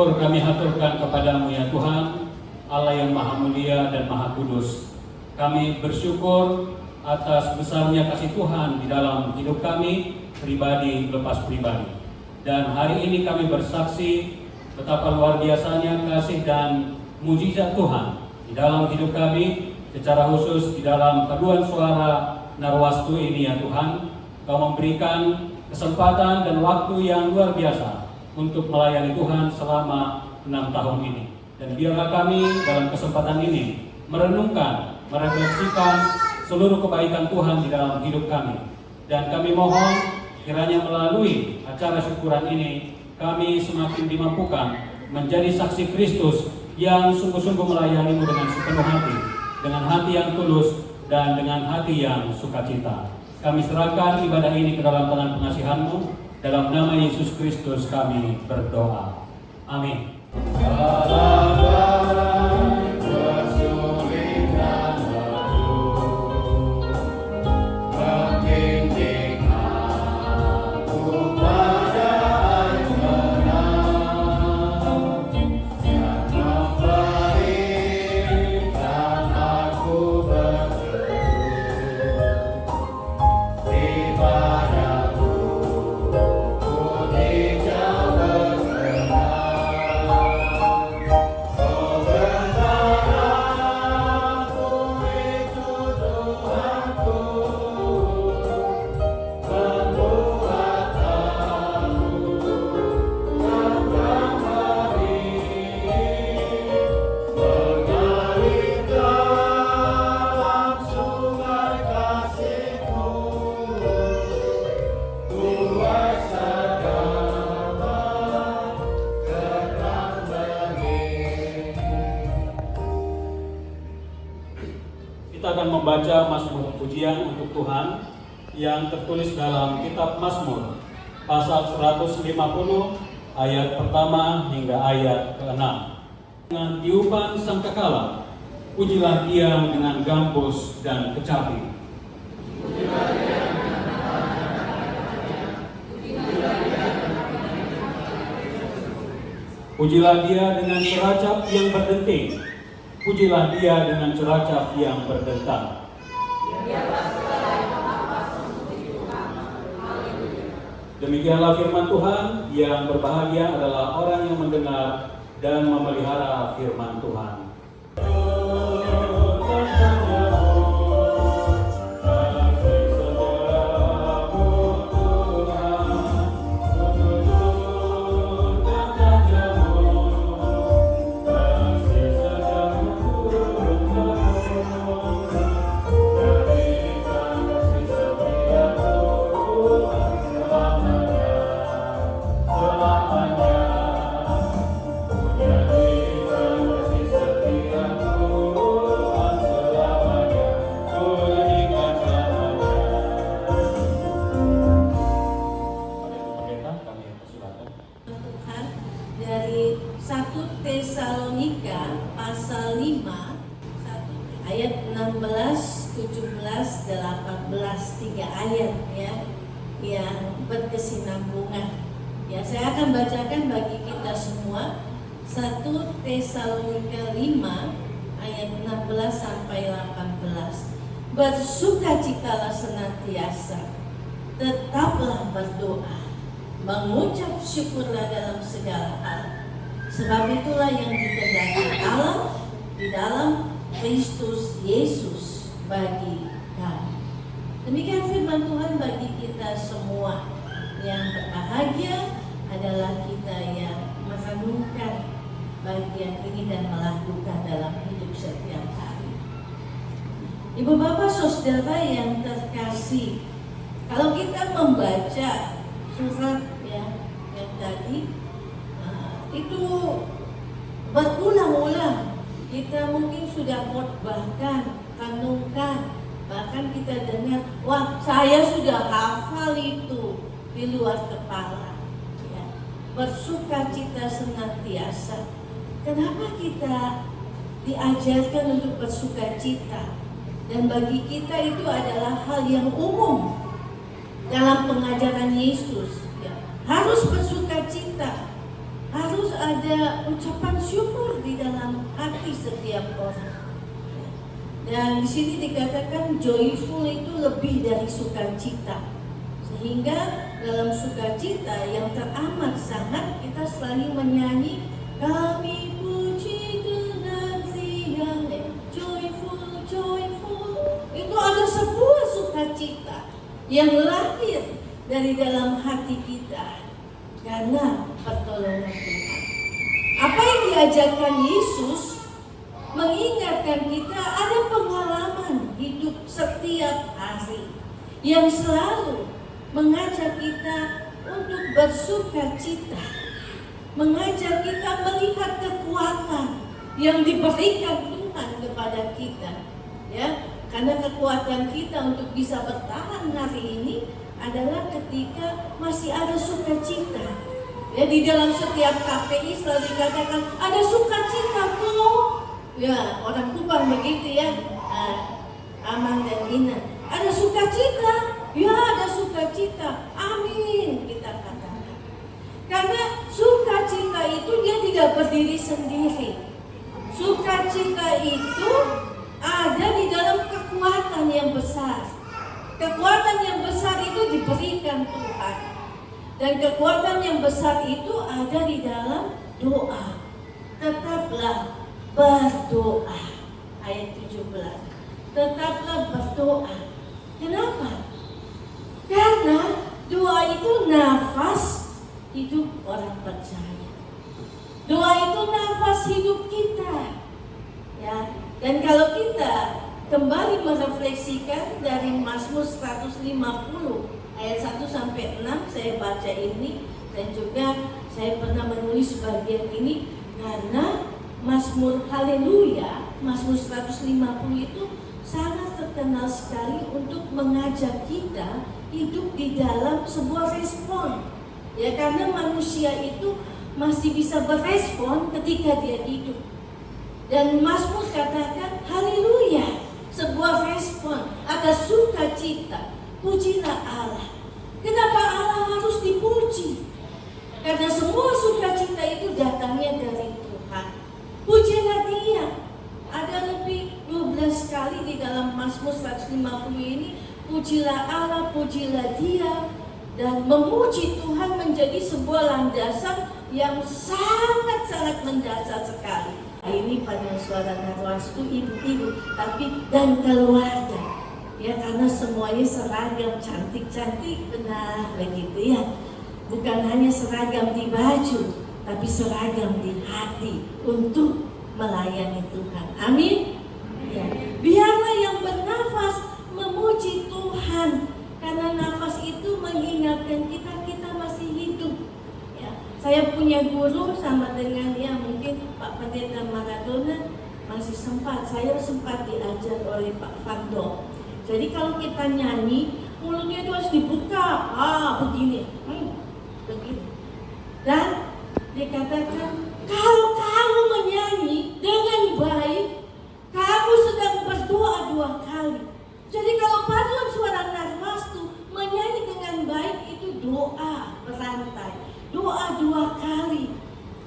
syukur kami haturkan kepadamu ya Tuhan, Allah yang Maha Mulia dan Maha Kudus. Kami bersyukur atas besarnya kasih Tuhan di dalam hidup kami, pribadi lepas pribadi. Dan hari ini kami bersaksi betapa luar biasanya kasih dan mujizat Tuhan di dalam hidup kami, secara khusus di dalam paduan suara Narwastu ini ya Tuhan. Kau memberikan kesempatan dan waktu yang luar biasa untuk melayani Tuhan selama 6 tahun ini. Dan biarlah kami dalam kesempatan ini merenungkan, merefleksikan seluruh kebaikan Tuhan di dalam hidup kami. Dan kami mohon kiranya melalui acara syukuran ini kami semakin dimampukan menjadi saksi Kristus yang sungguh-sungguh melayani-Mu dengan sepenuh hati, dengan hati yang tulus dan dengan hati yang sukacita. Kami serahkan ibadah ini ke dalam tangan pengasihan-Mu. Dalam nama Yesus Kristus kami berdoa. Amin. Kita akan membaca Mazmur pujian untuk Tuhan yang tertulis dalam kitab Mazmur pasal 150 ayat pertama hingga ayat ke-6. Dengan tiupan sangkakala, pujilah Dia dengan gambus dan kecapi. Pujilah Dia dengan ceracap yang berdenting. Pujilah Dia dengan ceracap yang berdentang. Demikianlah firman Tuhan. Yang berbahagia adalah orang yang mendengar dan memelihara firman Tuhan. Dari 1 Tesalonika pasal 5 ayat 16, 17, 18, 3 ayat ya yang berkesinambungan. Ya, saya akan bacakan bagi kita semua 1 Tesalonika 5 ayat 16 sampai 18. Bersukacitalah senantiasa, tetaplah berdoa, mengucap syukurlah dalam segala hal, sebab itulah yang dikehendaki Allah di dalam Kristus Yesus bagi kami. Demikian firman Tuhan bagi kita semua. Yang berbahagia adalah kita yang merenungkan bagian ini dan melakukan dalam hidup setiap hari. Ibu bapak saudara yang terkasih, kalau kita membaca surat ya yang tadi itu berulang-ulang, kita mungkin sudah khotbahkan, renungkan, bahkan kita dengar, wah saya sudah hafal itu di luar kepala ya. Bersukacita senantiasa. Kenapa kita diajarkan untuk bersukacita? Dan bagi kita itu adalah hal yang umum dalam pengajaran Yesus ya. Harus bersukacita. harus ada ucapan syukur di dalam hati setiap orang. Dan di sini dikatakan joyful itu lebih dari sukacita. Sehingga dalam sukacita yang teramat sangat kita selalu menyanyi, kami puji Tuhan yang joyful, joyful. Itu ada sebuah sukacita yang lahir dari dalam hati kita karena pertolongan Tuhan. Apa yang diajarkan Yesus mengingatkan kita ada pengalaman hidup setiap hari yang selalu mengajak kita untuk bersukacita, mengajak kita melihat kekuatan yang diberikan Tuhan kepada kita, ya. Karena kekuatan kita untuk bisa bertahan hari ini adalah ketika masih ada sukacita. Ya, di dalam setiap KPI selalu dikatakan ada sukacita kok. Ya, orang Kupang begitu ya. Aman dan Ina. Ada sukacita. Ya, ada sukacita. Amin, kita katakan. Karena sukacita itu dia tidak berdiri sendiri. Sukacita itu ada di dalam kekuatan yang besar. Kekuatan yang besar itu diberikan Tuhan. Dan kekuatan yang besar itu ada di dalam doa. Tetaplah berdoa. Ayat 17. Tetaplah berdoa. Kenapa? Karena doa itu nafas hidup orang percaya. Doa itu nafas hidup kita. Ya, dan kalau kita kembali merefleksikan dari Mazmur 150 ayat 1 sampai 6 saya baca ini, dan juga saya pernah menulis bagian ini karena Mazmur Haleluya, Mazmur 150 itu sangat terkenal sekali untuk mengajak kita hidup di dalam sebuah respon. Ya, karena manusia itu masih bisa berespon ketika dia hidup. Dan Mazmur katakan haleluya, sebuah respon, ada sukacita. Pujilah Allah. Kenapa Allah harus dipuji? Karena semua sukacita itu datangnya dari Tuhan. Pujilah Dia. Ada lebih 12 kali di dalam Mazmur 150 ini, pujilah Allah, pujilah Dia. Dan memuji Tuhan menjadi sebuah landasan yang sangat-sangat mendasar sekali. Ini pada suara narwasku ibu-ibu, tapi dan keluarga. Ya, karena semuanya seragam, cantik-cantik, benar begitu ya. Bukan hanya seragam di baju, tapi seragam di hati untuk melayani Tuhan. Amin. Ya, biarlah yang bernafas memuji Tuhan, karena nafas itu mengingatkan kita masih hidup. Ya, saya punya guru sama dengan ya mungkin Pak Pendeta Maradona masih saya sempat diajar oleh Pak Fando. Jadi kalau kita nyanyi, mulutnya itu harus dibuka, begini, begini. Dan dikatakan, kalau kamu menyanyi dengan baik, kamu sedang berdoa 2 kali. Jadi kalau paduan suara narwastu menyanyi dengan baik itu doa berantai, doa 2 kali.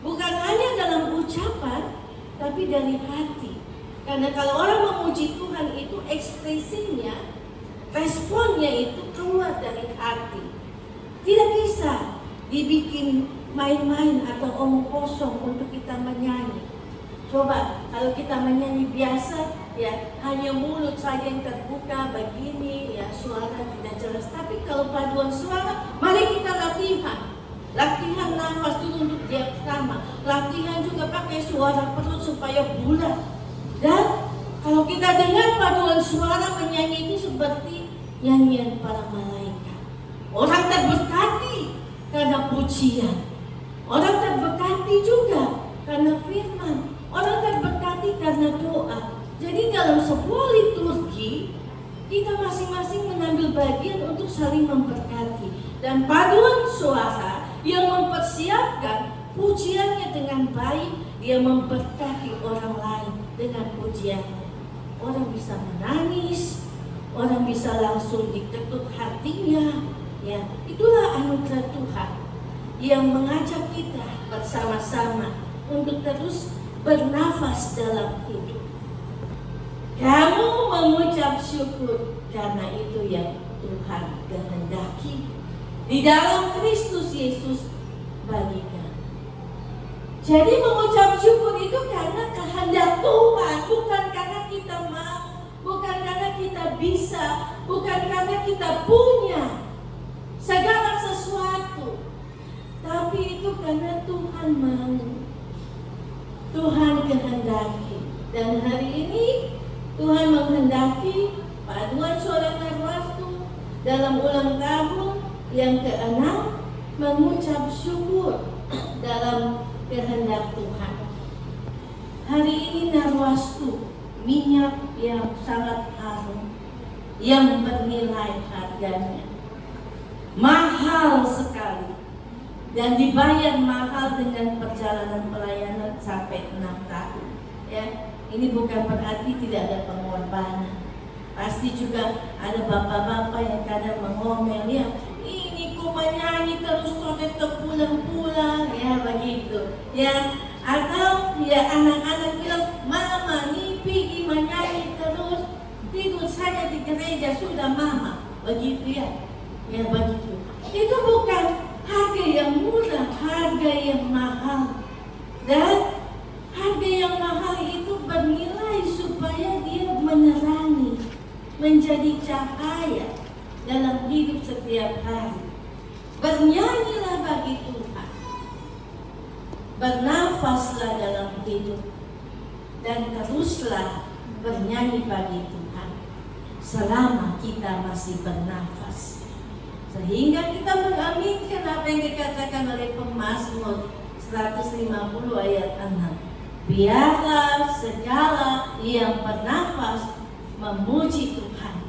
Bukan hanya dalam ucapan, tapi dari hati. Karena kalau orang memuji Tuhan itu ekspresinya, responnya itu keluar dari hati. Tidak bisa dibikin main-main atau omong kosong untuk kita menyanyi. Coba kalau kita menyanyi biasa, ya hanya mulut saja yang terbuka begini, ya suara tidak jelas. Tapi kalau paduan suara, mari kita latihan. Latihan nafas dulu untuk diafragma. Latihan juga pakai suara perut supaya bulat. Dan kalau kita dengar paduan suara menyanyi itu seperti nyanyian para malaikat. Orang terberkati karena pujian. Orang terberkati juga karena firman. Orang terberkati karena doa. Jadi dalam sebuah liturgi, kita masing-masing mengambil bagian untuk saling memberkati. Dan paduan suara yang mempersiapkan pujiannya dengan baik, dia memberkati orang lain dengan pujiannya. Orang bisa menangis, orang bisa langsung diketuk hatinya. Ya, itulah anugerah Tuhan yang mengajak kita bersama-sama untuk terus bernafas dalam hidup. Kamu mengucap syukur karena itu yang Tuhan kehendaki di dalam Kristus Yesus bagi kami. Jadi mengucap syukur itu karena kehendak Tuhan, bukan karena kita mau, bukan karena kita bisa, bukan karena kita punya segala sesuatu, tapi itu karena Tuhan mau, Tuhan kehendaki. Dan hari ini Tuhan menghendaki paduan suara Narwastu dalam ulang tahun yang ke-6 mengucap syukur dalam kehendak Tuhan. Hari ini Narwastu, minyak yang sangat harum, yang bernilai harganya, mahal sekali, dan dibayar mahal dengan perjalanan pelayanan sampai 6 tahun. Ya, ini bukan berarti tidak ada pengorbanan. Pasti juga ada bapak-bapak yang kadang mengomel, ya ini ku menyanyi terus tetap pulang-pulang, ya begitu. Ya, atau ya anak-anak bilang, mama nih pergi menyanyi terus, tidur saja di gereja sudah mama, begitu ya. Ya begitu. Itu bukan harga yang murah, harga yang mahal. Dan harga yang mahal itu bernilai supaya dia menerangi, menjadi cahaya dalam hidup setiap hari. Bernyanyilah bagi Tuhan, bernafaslah dalam hidup, dan teruslah bernyanyi bagi Tuhan selama kita masih bernafas. Sehingga kita mengaminkan apa yang dikatakan oleh pemazmur 150 ayat 6. Biarlah segala yang bernafas memuji Tuhan,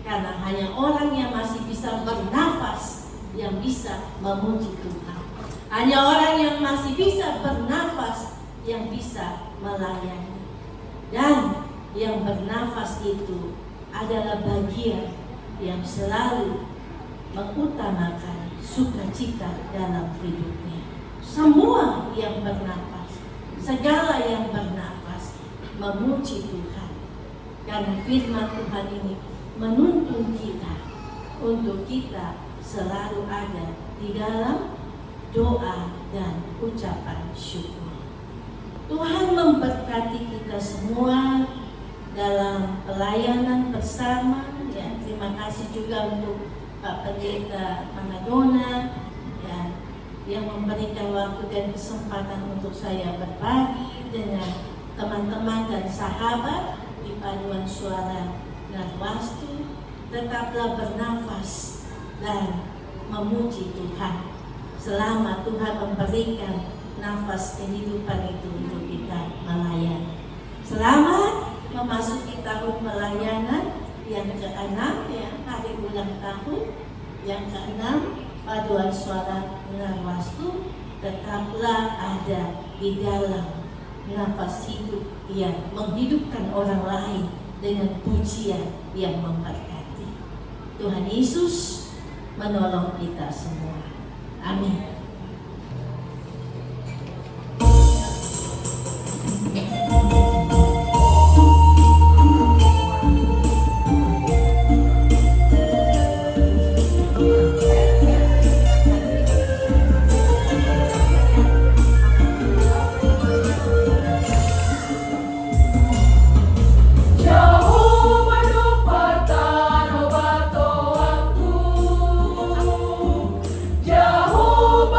karena hanya orang yang masih bisa bernafas yang bisa memuji Tuhan. Hanya orang yang masih bisa bernafas yang bisa melayani. Dan yang bernafas itu adalah bagian yang selalu mengutamakan sukacita dalam hidupnya. Semua yang bernafas, segala yang bernafas memuji Tuhan. Karena firman Tuhan ini menuntun kita untuk kita selalu ada di dalam doa dan ucapan syukur. Tuhan memberkati kita semua dalam pelayanan bersama. Ya, terima kasih juga untuk Pak Pendeta Manadona, ya, yang memberikan waktu dan kesempatan untuk saya berbagi dengan teman-teman dan sahabat di paduan suara Narwastu. Tetaplah bernafas dan memuji Tuhan selama Tuhan memberikan nafas kehidupan itu untuk kita melayani. Selamat memasuki tahun pelayanan yang ke-6, ya, hari ulang tahun yang ke-6 paduan suara Narwastu. Tetaplah ada di dalam nafas hidup yang menghidupkan orang lain dengan pujian yang memberkati. Tuhan Yesus menolong kita semua. Amin. Jehovah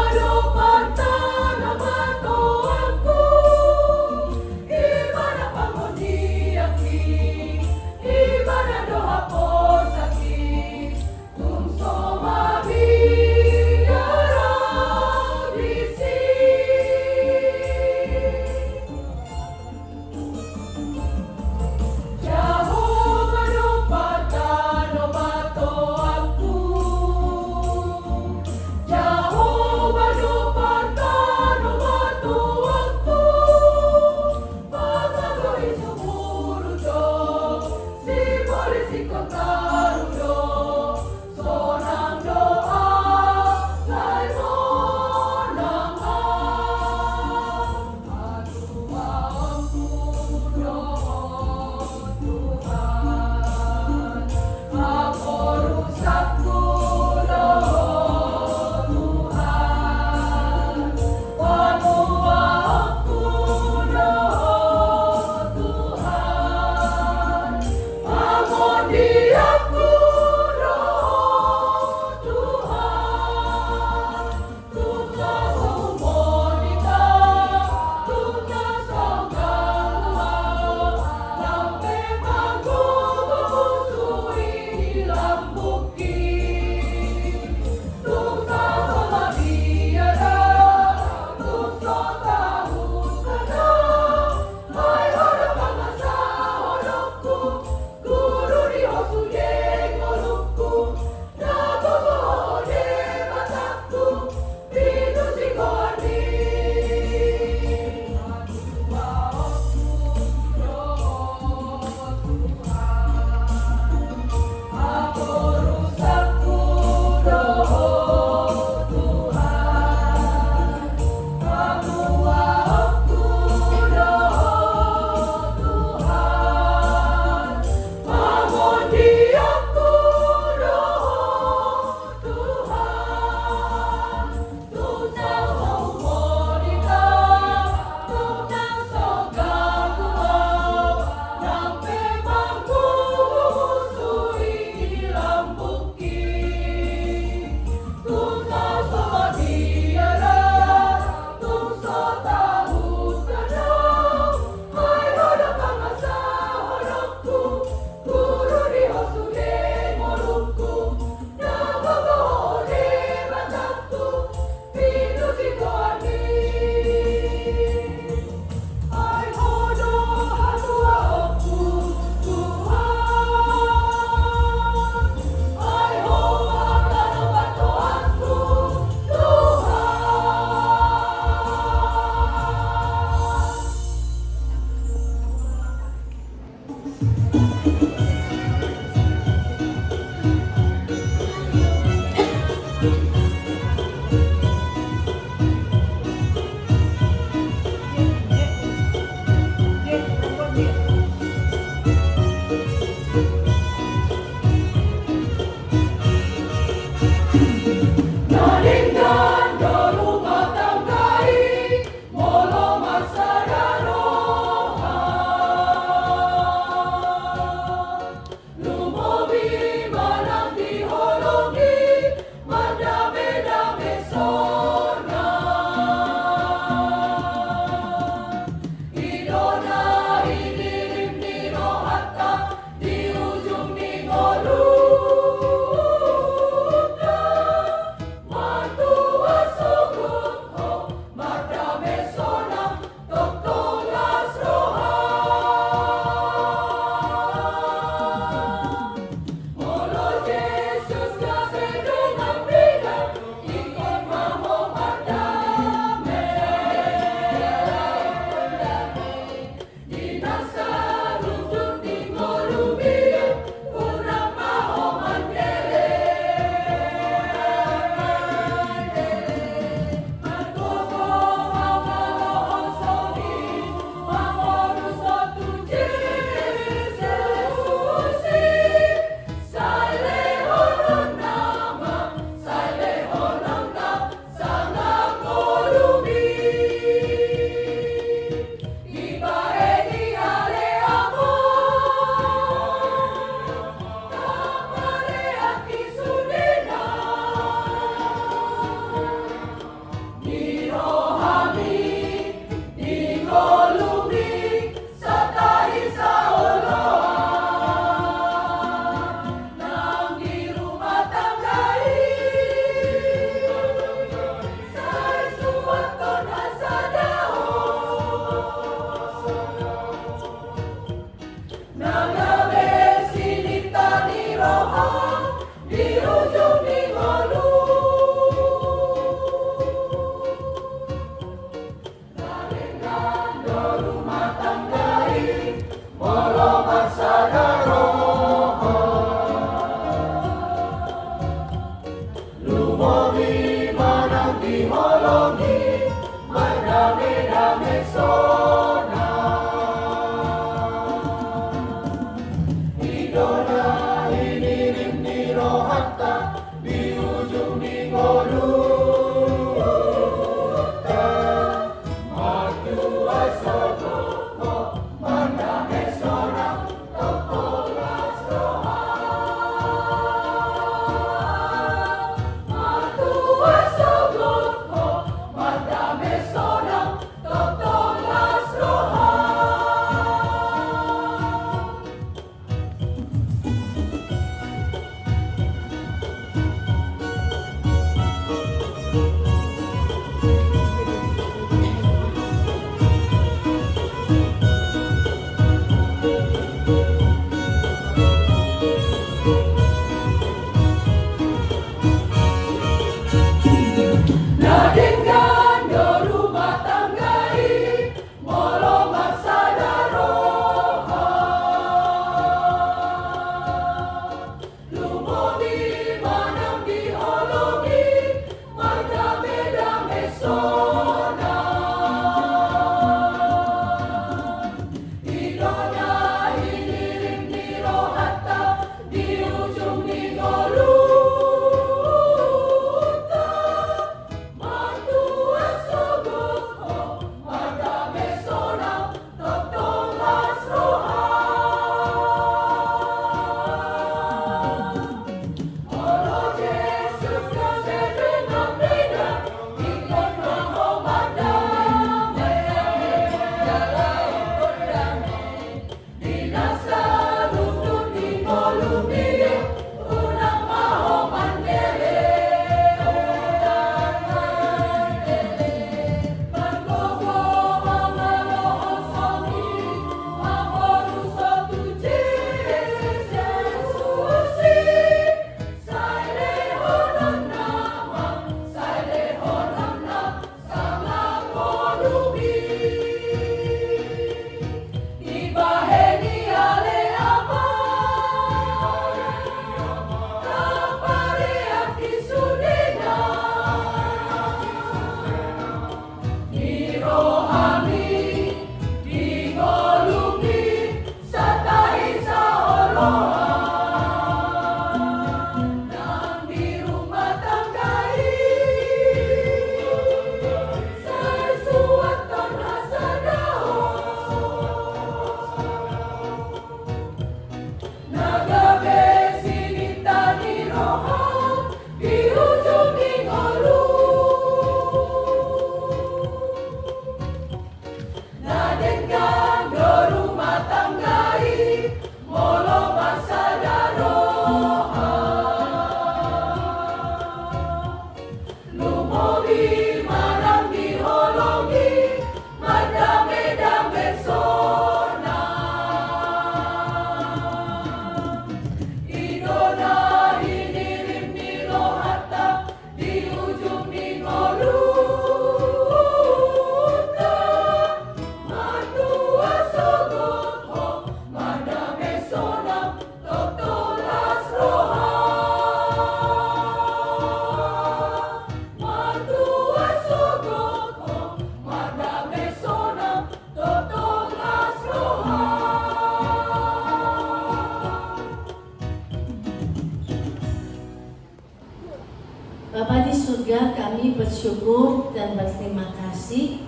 surga, kami bersyukur dan berterima kasih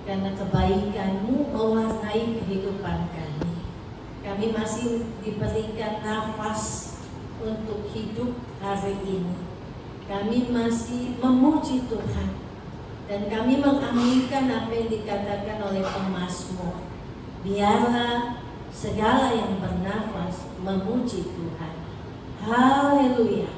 karena kebaikan-Mu mewarnai kehidupan kami. Kami masih diberikan nafas untuk hidup hari ini. Kami masih memuji Tuhan dan kami mengaminkan apa yang dikatakan oleh pemazmur. Biarlah segala yang bernafas memuji Tuhan. Haleluya,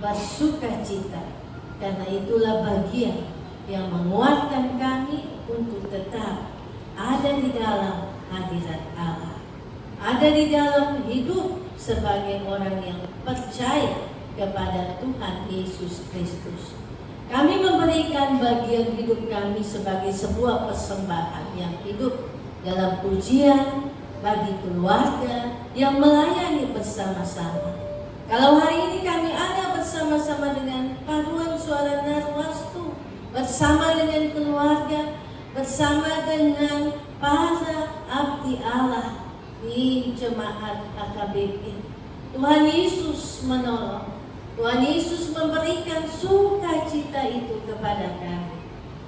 bersukacita, karena itulah bagian yang menguatkan kami untuk tetap ada di dalam hadirat Allah, ada di dalam hidup sebagai orang yang percaya kepada Tuhan Yesus Kristus. Kami memberikan bagian hidup kami sebagai sebuah persembahan yang hidup dalam pujian bagi keluarga yang melayani bersama-sama. Kalau hari ini kami ada bersama-sama dengan paduan suara Narwastu, bersama dengan keluarga, bersama dengan para abdi Allah di jemaat HKBP. Tuhan Yesus menolong, Tuhan Yesus memberikan sukacita itu kepada kami,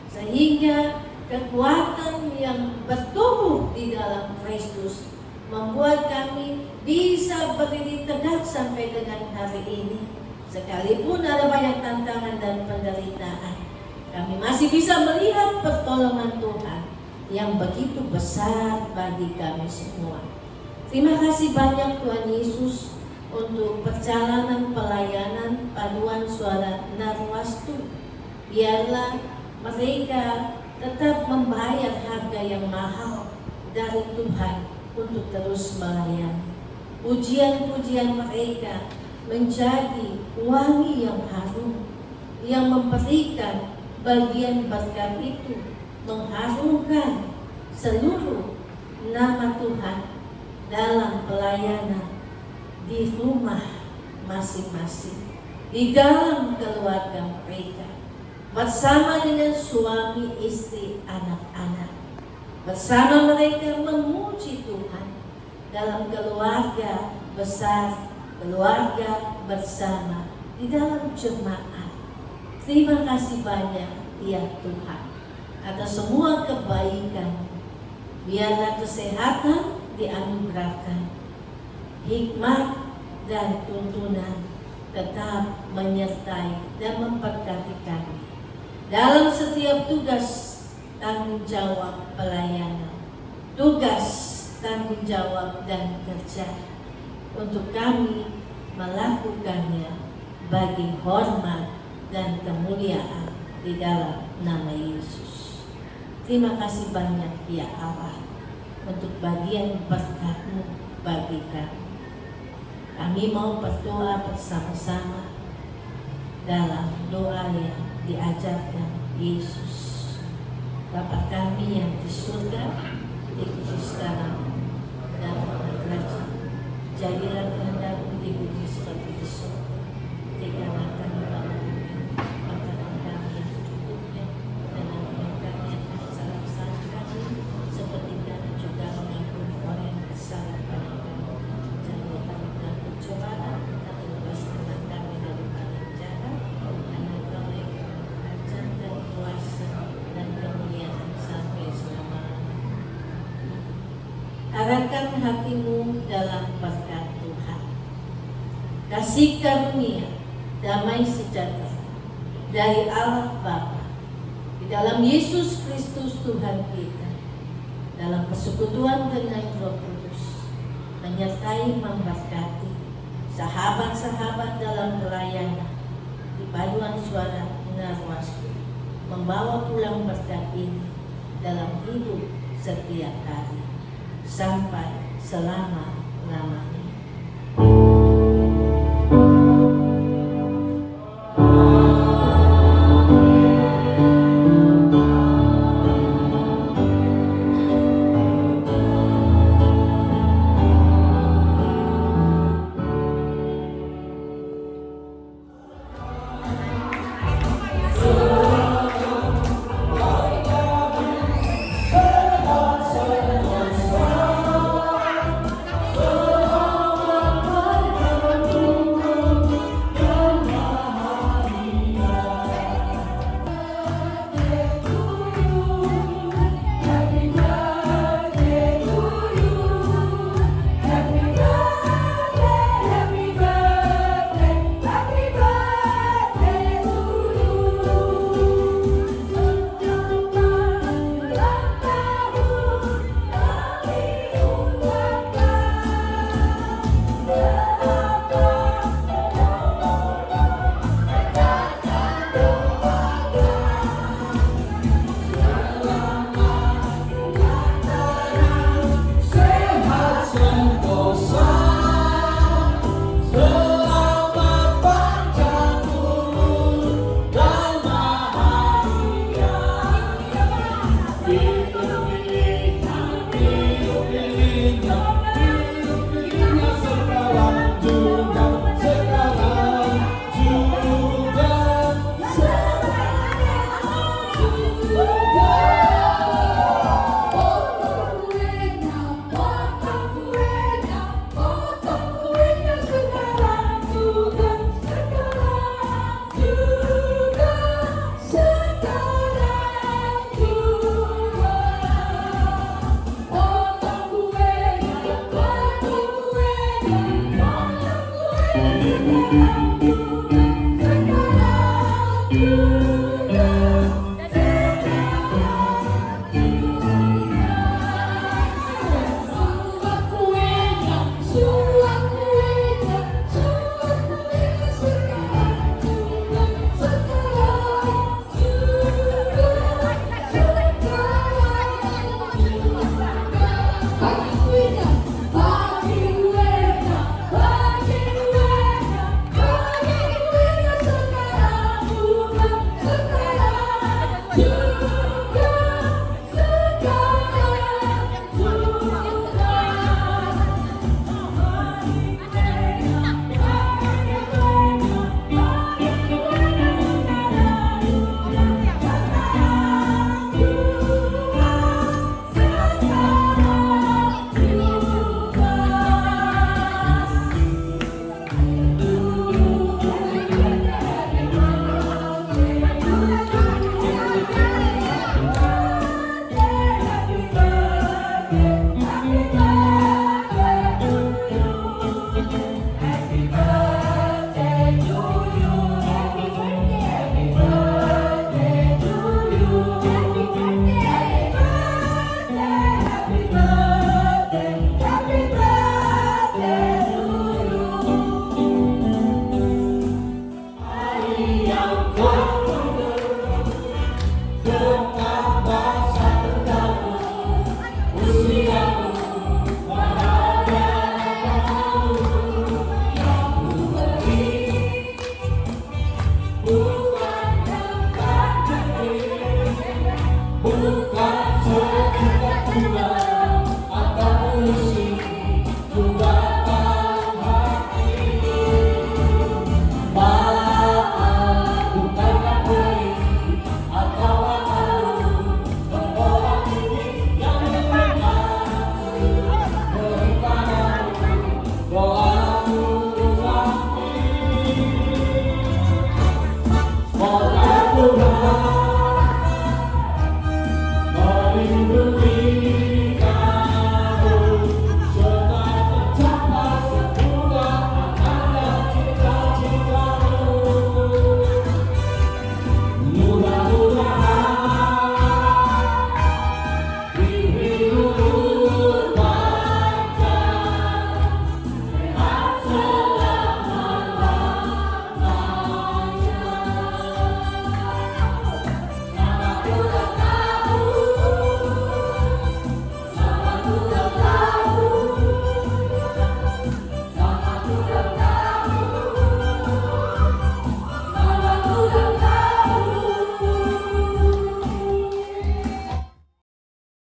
sehingga kekuatan yang bertumbuh di dalam Kristus membuat kami bisa berdiri tegak sampai dengan hari ini. Sekalipun ada banyak tantangan dan penderitaan, kami masih bisa melihat pertolongan Tuhan yang begitu besar bagi kami semua. Terima kasih banyak Tuhan Yesus untuk perjalanan pelayanan paduan suara Narwastu. Biarlah mereka tetap membayar harga yang mahal dari Tuhan untuk terus melayani. Pujian-pujian mereka menjadi wangi yang harum, yang memberikan bagian berkat itu, mengharumkan seluruh nama Tuhan dalam pelayanan di rumah masing-masing, di dalam keluarga mereka, bersama dengan suami, istri, anak-anak. Bersama mereka memuji Tuhan dalam keluarga besar, keluarga bersama, di dalam jemaat. Terima kasih banyak ya Tuhan atas semua kebaikan. Biarlah kesehatan dianugerahkan, hikmat dan tuntunan tetap menyertai dan memberkati kami dalam setiap tugas tanggung jawab pelayanan, tugas tanggung jawab dan kerja, untuk kami melakukannya bagi hormat dan kemuliaan di dalam nama Yesus. Terima kasih banyak ya Allah untuk bagian berkat-Mu bagi kami. Kami mau berdoa bersama-sama dalam doa yang diajarkan Yesus. Bapa kami yang di surga, dikuduskan namamu, datanglah kerajaan, jadilah kehendak-Mu di bumi seperti di surga. Berikanlah kami pada hari ini makanan kami yang secukupnya, dan ampuni kami akan kesalahan kami, seperti kami juga mengampuni orang yang bersalah kepada kami. Jangan bawa kami dalam pencobaan, tapi lepaskanlah kami dari yang jahat. Karena Kau yang kerajaan dan kuasa dan kemuliaan sampai selama-lamanya. Arahkan hatimu dalam berkat Tuhan. Kasih karunia, damai sejahtera dari Allah Bapa, di dalam Yesus Kristus Tuhan kita, dalam persekutuan dengan Roh Kudus, menyertai memberkati sahabat-sahabat dalam pelayanan di paduan suara Narwastu, membawa pulang berkat ini dalam hidup setiap hari sampai selama-lamanya.